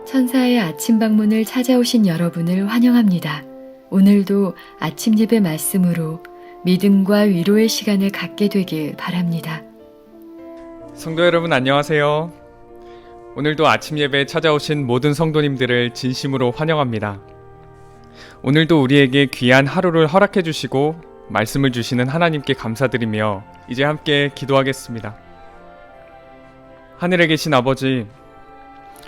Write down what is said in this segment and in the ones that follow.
천사의 아침 방문을 찾아오신 여러분을 환영합니다. 오늘도 아침 예배 말씀으로 믿음과 위로의 시간을 갖게 되길 바랍니다. 성도 여러분 안녕하세요. 오늘도 아침 예배에 찾아오신 모든 성도님들을 진심으로 환영합니다. 오늘도 우리에게 귀한 하루를 허락해 주시고 말씀을 주시는 하나님께 감사드리며 이제 함께 기도하겠습니다. 하늘에 계신 아버지,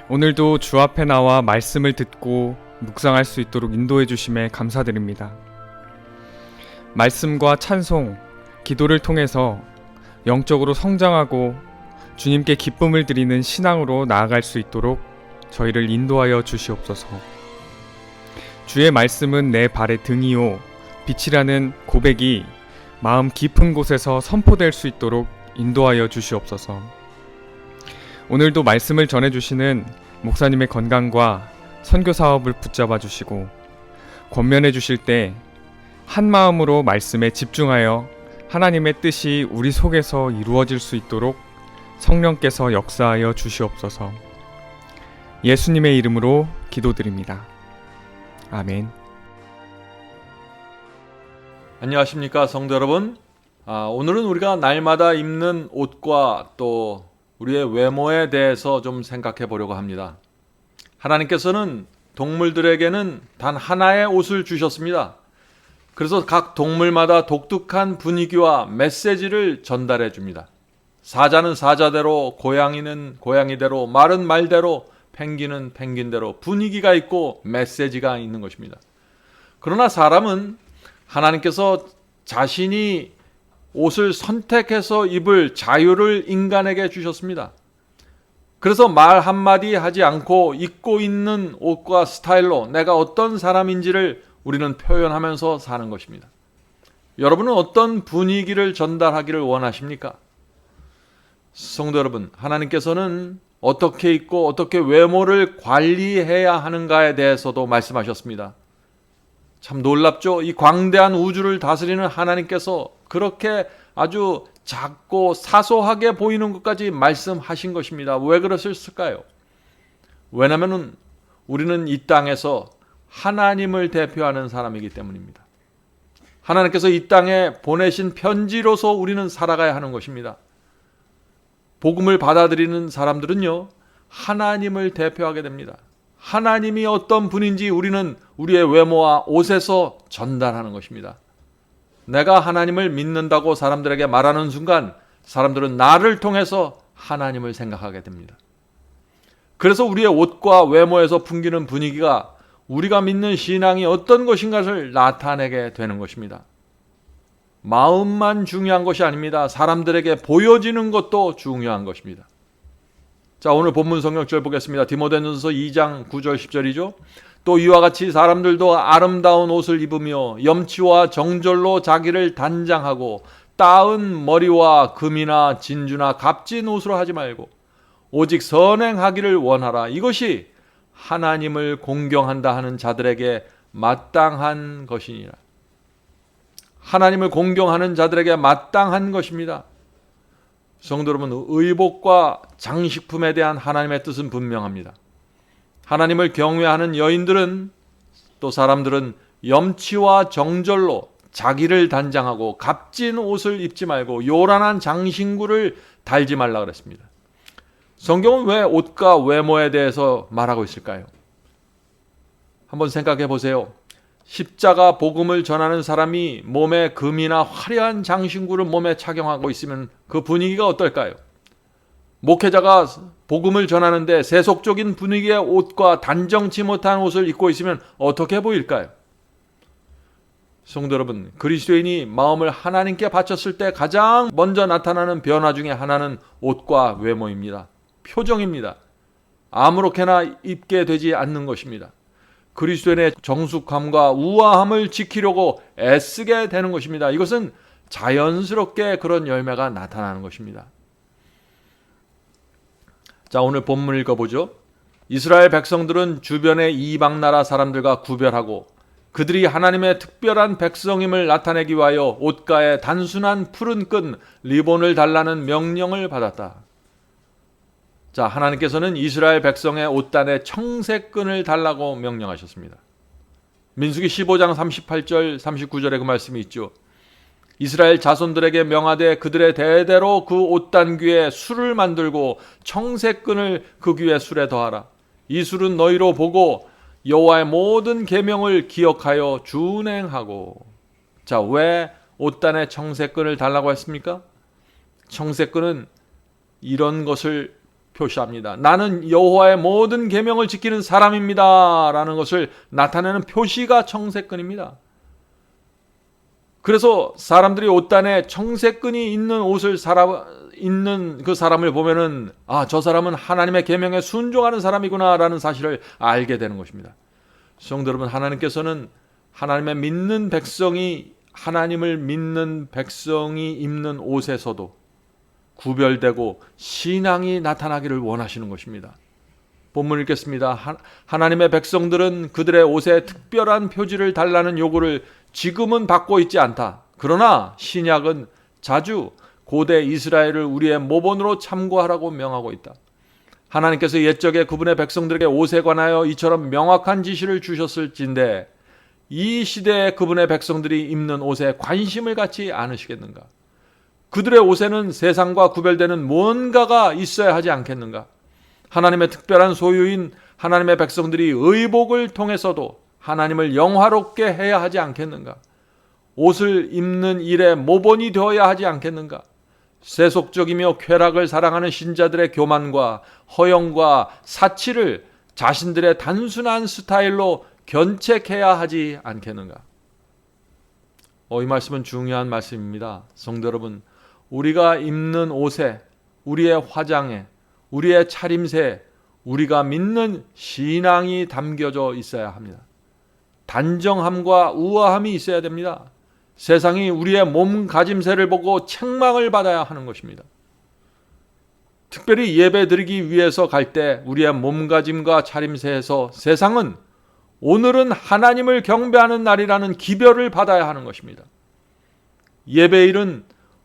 오늘도 주 앞에 나와 말씀을 듣고 묵상할 수 있도록 인도해 주심에 감사드립니다. 말씀과 찬송, 기도를 통해서 영적으로 성장하고 주님께 기쁨을 드리는 신앙으로 나아갈 수 있도록 저희를 인도하여 주시옵소서. 주의 말씀은 내 발의 등이요 빛이라는 고백이 마음 깊은 곳에서 선포될 수 있도록 인도하여 주시옵소서. 오늘도 말씀을 전해주시는 목사님의 건강과 선교 사업을 붙잡아 주시고 권면해 주실 때 한 마음으로 말씀에 집중하여 하나님의 뜻이 우리 속에서 이루어질 수 있도록 성령께서 역사하여 주시옵소서. 예수님의 이름으로 기도드립니다. 아멘. 안녕하십니까 성도 여러분. 오늘은 우리가 날마다 입는 옷과 또 우리의 외모에 대해서 좀 생각해 보려고 합니다. 하나님께서는 동물들에게는 단 하나의 옷을 주셨습니다. 그래서 각 동물마다 독특한 분위기와 메시지를 전달해 줍니다. 사자는 사자대로, 고양이는 고양이대로, 말은 말대로, 펭귄은 펭귄대로 분위기가 있고 메시지가 있는 것입니다. 그러나 사람은 하나님께서 자신이 옷을 선택해서 입을 자유를 인간에게 주셨습니다. 그래서 말 한마디 하지 않고 입고 있는 옷과 스타일로 내가 어떤 사람인지를 우리는 표현하면서 사는 것입니다. 여러분은 어떤 분위기를 전달하기를 원하십니까? 성도 여러분, 하나님께서는 어떻게 입고 어떻게 외모를 관리해야 하는가에 대해서도 말씀하셨습니다. 참 놀랍죠? 이 광대한 우주를 다스리는 하나님께서 그렇게 아주 작고 사소하게 보이는 것까지 말씀하신 것입니다. 왜 그러셨을까요? 왜냐하면 우리는 이 땅에서 하나님을 대표하는 사람이기 때문입니다. 하나님께서 이 땅에 보내신 편지로서 우리는 살아가야 하는 것입니다. 복음을 받아들이는 사람들은요, 하나님을 대표하게 됩니다. 하나님이 어떤 분인지 우리는 우리의 외모와 옷에서 전달하는 것입니다. 내가 하나님을 믿는다고 사람들에게 말하는 순간 사람들은 나를 통해서 하나님을 생각하게 됩니다. 그래서 우리의 옷과 외모에서 풍기는 분위기가 우리가 믿는 신앙이 어떤 것인가를 나타내게 되는 것입니다. 마음만 중요한 것이 아닙니다. 사람들에게 보여지는 것도 중요한 것입니다. 자, 오늘 본문 성경절 보겠습니다. 디모데전서 2장 9절 10절이죠. 또 이와 같이 사람들도 아름다운 옷을 입으며 염치와 정절로 자기를 단장하고 따은 머리와 금이나 진주나 값진 옷으로 하지 말고 오직 선행하기를 원하라. 이것이 하나님을 공경한다 하는 자들에게 마땅한 것이니라. 하나님을 공경하는 자들에게 마땅한 것입니다. 성도 여러분, 의복과 장식품에 대한 하나님의 뜻은 분명합니다. 하나님을 경외하는 여인들은 또 사람들은 염치와 정절로 자기를 단장하고 값진 옷을 입지 말고 요란한 장신구를 달지 말라 그랬습니다. 성경은 왜 옷과 외모에 대해서 말하고 있을까요? 한번 생각해 보세요. 십자가 복음을 전하는 사람이 몸에 금이나 화려한 장신구를 몸에 착용하고 있으면 그 분위기가 어떨까요? 목회자가 복음을 전하는데 세속적인 분위기의 옷과 단정치 못한 옷을 입고 있으면 어떻게 보일까요? 성도 여러분, 그리스도인이 마음을 하나님께 바쳤을 때 가장 먼저 나타나는 변화 중에 하나는 옷과 외모입니다. 표정입니다. 아무렇게나 입게 되지 않는 것입니다. 그리스도인의 정숙함과 우아함을 지키려고 애쓰게 되는 것입니다. 이것은 자연스럽게 그런 열매가 나타나는 것입니다. 자, 오늘 본문 읽어보죠. 이스라엘 백성들은 주변의 이방 나라 사람들과 구별하고 그들이 하나님의 특별한 백성임을 나타내기 위하여 옷가에 단순한 푸른 끈 리본을 달라는 명령을 받았다. 자, 하나님께서는 이스라엘 백성의 옷단에 청색끈을 달라고 명령하셨습니다. 민수기 15장 38절 39절에 그 말씀이 있죠. 이스라엘 자손들에게 명하되 그들의 대대로 그 옷단 귀에 술을 만들고 청색끈을 그 귀에 술에 더하라. 이 술은 너희로 보고 여호와의 모든 계명을 기억하여 준행하고. 자, 왜 옷단에 청색끈을 달라고 했습니까? 청색끈은 이런 것을 표시합니다. 나는 여호와의 모든 계명을 지키는 사람입니다 라는 것을 나타내는 표시가 청색끈입니다. 그래서 사람들이 옷단에 청색끈이 있는 옷을 입는 그 사람을 보면은 저 사람은 하나님의 계명에 순종하는 사람이구나 라는 사실을 알게 되는 것입니다. 성도 여러분, 하나님께서는 하나님을 믿는 백성이 입는 옷에서도 구별되고 신앙이 나타나기를 원하시는 것입니다. 본문 읽겠습니다. 하나님의 백성들은 그들의 옷에 특별한 표지를 달라는 요구를 지금은 받고 있지 않다. 그러나 신약은 자주 고대 이스라엘을 우리의 모본으로 참고하라고 명하고 있다. 하나님께서 옛적에 그분의 백성들에게 옷에 관하여 이처럼 명확한 지시를 주셨을진데 이 시대에 그분의 백성들이 입는 옷에 관심을 갖지 않으시겠는가? 그들의 옷에는 세상과 구별되는 뭔가가 있어야 하지 않겠는가? 하나님의 특별한 소유인 하나님의 백성들이 의복을 통해서도 하나님을 영화롭게 해야 하지 않겠는가? 옷을 입는 일에 모본이 되어야 하지 않겠는가? 세속적이며 쾌락을 사랑하는 신자들의 교만과 허영과 사치를 자신들의 단순한 스타일로 견책해야 하지 않겠는가? 이 말씀은 중요한 말씀입니다. 성도 여러분, 우리가 입는 옷에, 우리의 화장에, 우리의 차림새에 우리가 믿는 신앙이 담겨져 있어야 합니다. 단정함과 우아함이 있어야 됩니다. 세상이 우리의 몸가짐새를 보고 책망을 받아야 하는 것입니다. 특별히 예배 드리기 위해서 갈 때 우리의 몸가짐과 차림새에서 세상은 오늘은 하나님을 경배하는 날이라는 기별을 받아야 하는 것입니다. 예배일은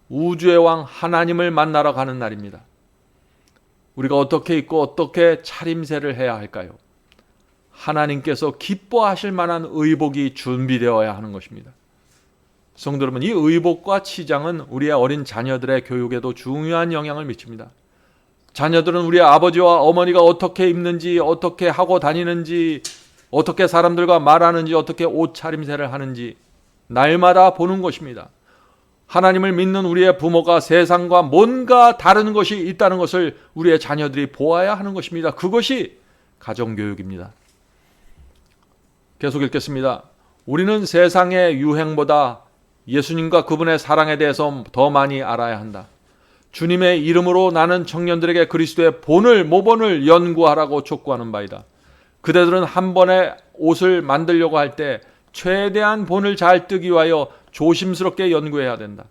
우주의 왕 하나님을 만나러 가는 날입니다. 우리가 어떻게 입고 어떻게 차림새를 해야 할까요? 하나님께서 기뻐하실 만한 의복이 준비되어야 하는 것입니다. 성도 여러분, 이 의복과 치장은 우리의 어린 자녀들의 교육에도 중요한 영향을 미칩니다. 자녀들은 우리의 아버지와 어머니가 어떻게 입는지, 어떻게 하고 다니는지, 어떻게 사람들과 말하는지, 어떻게 옷차림새를 하는지 날마다 보는 것입니다. 하나님을 믿는 우리의 부모가 세상과 뭔가 다른 것이 있다는 것을 우리의 자녀들이 보아야 하는 것입니다. 그것이 가정교육입니다. 계속 읽겠습니다. 우리는 세상의 유행보다 예수님과 그분의 사랑에 대해서 더 많이 알아야 한다. 주님의 이름으로 나는 청년들에게 그리스도의 본을, 모본을 연구하라고 촉구하는 바이다. 그대들은 한 번에 옷을 만들려고 할 때 최대한 본을 잘 뜨기 위하여 조심스럽게 연구해야 된다.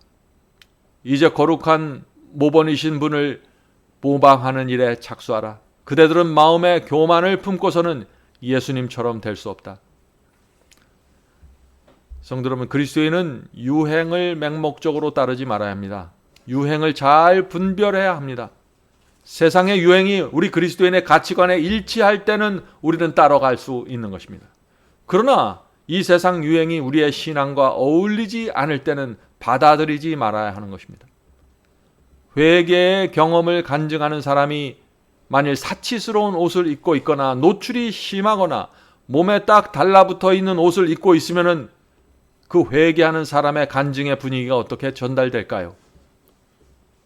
이제 거룩한 모본이신 분을 모방하는 일에 착수하라. 그대들은 마음의 교만을 품고서는 예수님처럼 될 수 없다. 성도 여러분, 그리스도인은 유행을 맹목적으로 따르지 말아야 합니다. 유행을 잘 분별해야 합니다. 세상의 유행이 우리 그리스도인의 가치관에 일치할 때는 우리는 따라갈 수 있는 것입니다. 그러나 이 세상 유행이 우리의 신앙과 어울리지 않을 때는 받아들이지 말아야 하는 것입니다. 회개의 경험을 간증하는 사람이 만일 사치스러운 옷을 입고 있거나 노출이 심하거나 몸에 딱 달라붙어 있는 옷을 입고 있으면은 그 회개하는 사람의 간증의 분위기가 어떻게 전달될까요?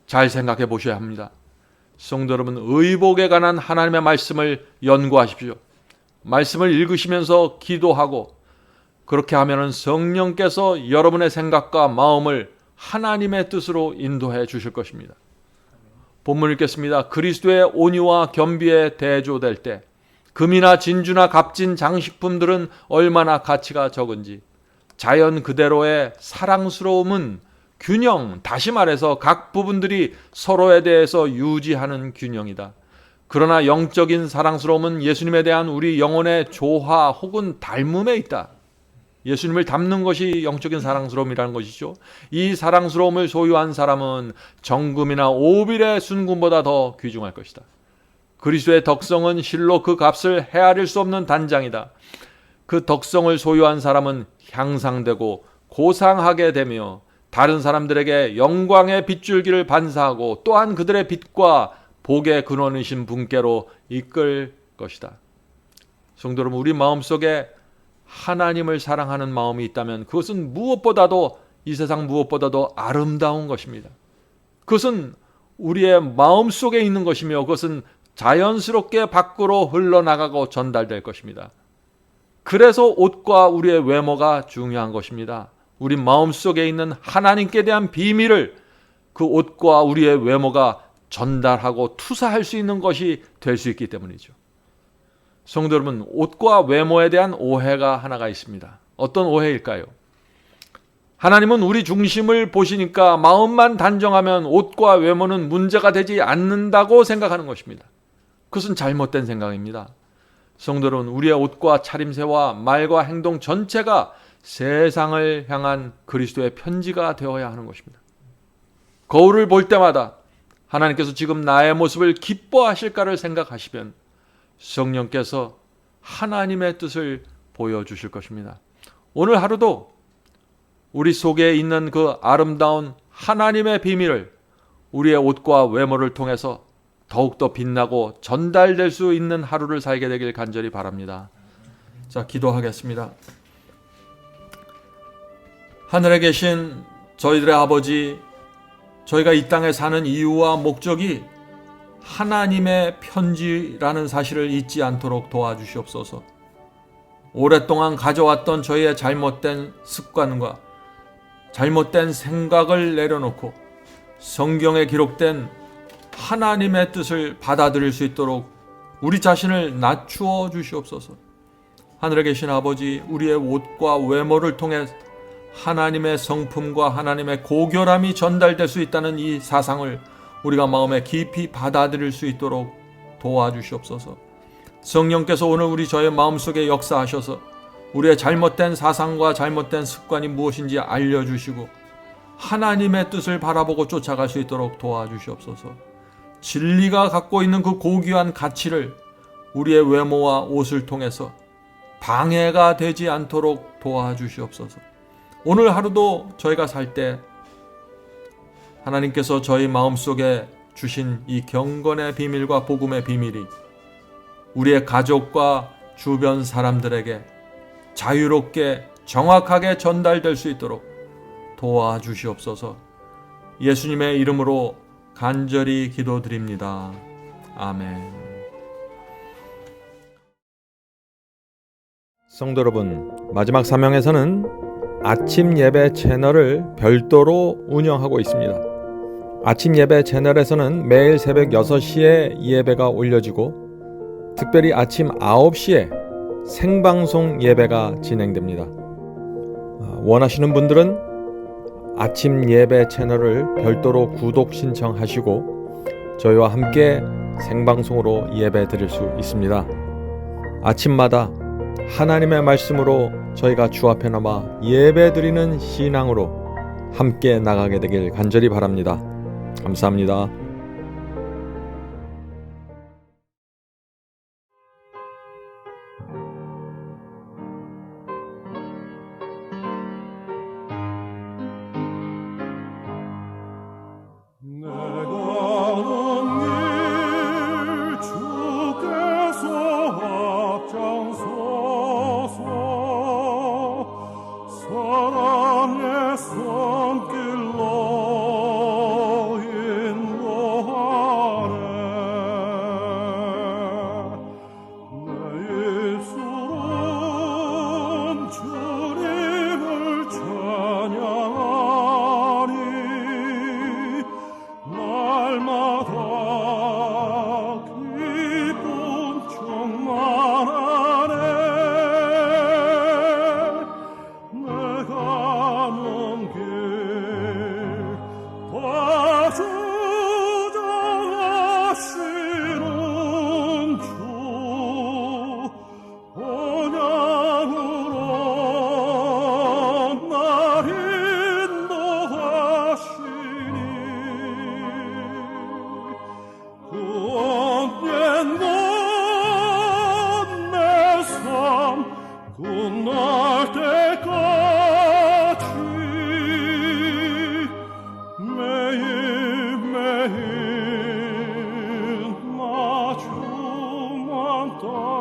잘 생각해 보셔야 합니다. 성도 여러분, 의복에 관한 하나님의 말씀을 연구하십시오. 말씀을 읽으시면서 기도하고 그렇게 하면은 성령께서 여러분의 생각과 마음을 하나님의 뜻으로 인도해 주실 것입니다. 본문 읽겠습니다. 그리스도의 온유와 겸비에 대조될 때 금이나 진주나 값진 장식품들은 얼마나 가치가 적은지 자연 그대로의 사랑스러움은 균형, 다시 말해서 각 부분들이 서로에 대해서 유지하는 균형이다. 그러나 영적인 사랑스러움은 예수님에 대한 우리 영혼의 조화 혹은 닮음에 있다. 예수님을 닮는 것이 영적인 사랑스러움이라는 것이죠. 이 사랑스러움을 소유한 사람은 정금이나 오빌의 순금보다 더 귀중할 것이다. 그리스도의 덕성은 실로 그 값을 헤아릴 수 없는 단장이다. 그 덕성을 소유한 사람은 향상되고 고상하게 되며 다른 사람들에게 영광의 빗줄기를 반사하고 또한 그들의 빛과 복의 근원이신 분께로 이끌 것이다. 성도 여러분, 우리 마음속에 하나님을 사랑하는 마음이 있다면 그것은 무엇보다도, 이 세상 무엇보다도 아름다운 것입니다. 그것은 우리의 마음속에 있는 것이며 그것은 자연스럽게 밖으로 흘러나가고 전달될 것입니다. 그래서 옷과 우리의 외모가 중요한 것입니다. 우리 마음속에 있는 하나님께 대한 비밀을 그 옷과 우리의 외모가 전달하고 투사할 수 있는 것이 될 수 있기 때문이죠. 성도 여러분, 옷과 외모에 대한 오해가 하나가 있습니다. 어떤 오해일까요? 하나님은 우리 중심을 보시니까 마음만 단정하면 옷과 외모는 문제가 되지 않는다고 생각하는 것입니다. 그것은 잘못된 생각입니다. 성도 여러분, 우리의 옷과 차림새와 말과 행동 전체가 세상을 향한 그리스도의 편지가 되어야 하는 것입니다. 거울을 볼 때마다 하나님께서 지금 나의 모습을 기뻐하실까를 생각하시면 성령께서 하나님의 뜻을 보여주실 것입니다. 오늘 하루도 우리 속에 있는 그 아름다운 하나님의 비밀을 우리의 옷과 외모를 통해서 더욱더 빛나고 전달될 수 있는 하루를 살게 되길 간절히 바랍니다. 자, 기도하겠습니다. 하늘에 계신 저희들의 아버지, 저희가 이 땅에 사는 이유와 목적이 하나님의 편지라는 사실을 잊지 않도록 도와주시옵소서. 오랫동안 가져왔던 저희의 잘못된 습관과 잘못된 생각을 내려놓고 성경에 기록된 하나님의 뜻을 받아들일 수 있도록 우리 자신을 낮추어 주시옵소서. 하늘에 계신 아버지, 우리의 옷과 외모를 통해 하나님의 성품과 하나님의 고결함이 전달될 수 있다는 이 사상을 우리가 마음에 깊이 받아들일 수 있도록 도와주시옵소서. 성령께서 오늘 저의 마음속에 역사하셔서 우리의 잘못된 사상과 잘못된 습관이 무엇인지 알려주시고 하나님의 뜻을 바라보고 쫓아갈 수 있도록 도와주시옵소서. 진리가 갖고 있는 그 고귀한 가치를 우리의 외모와 옷을 통해서 방해가 되지 않도록 도와주시옵소서. 오늘 하루도 저희가 살 때 하나님께서 저희 마음속에 주신 이 경건의 비밀과 복음의 비밀이 우리의 가족과 주변 사람들에게 자유롭게 정확하게 전달될 수 있도록 도와주시옵소서. 예수님의 이름으로 간절히 기도드립니다. 아멘. 성도 여러분, 마지막 사명에서는 아침 예배 채널을 별도로 운영하고 있습니다. 아침 예배 채널에서는 매일 새벽 6시에 예배가 올려지고 특별히 아침 9시에 생방송 예배가 진행됩니다. 원하시는 분들은 아침 예배 채널을 별도로 구독 신청하시고 저희와 함께 생방송으로 예배 드릴 수 있습니다. 아침마다 하나님의 말씀으로 저희가 주 앞에 나와 예배 드리는 신앙으로 함께 나가게 되길 간절히 바랍니다. 감사합니다. 사랑의 손길로 인도 또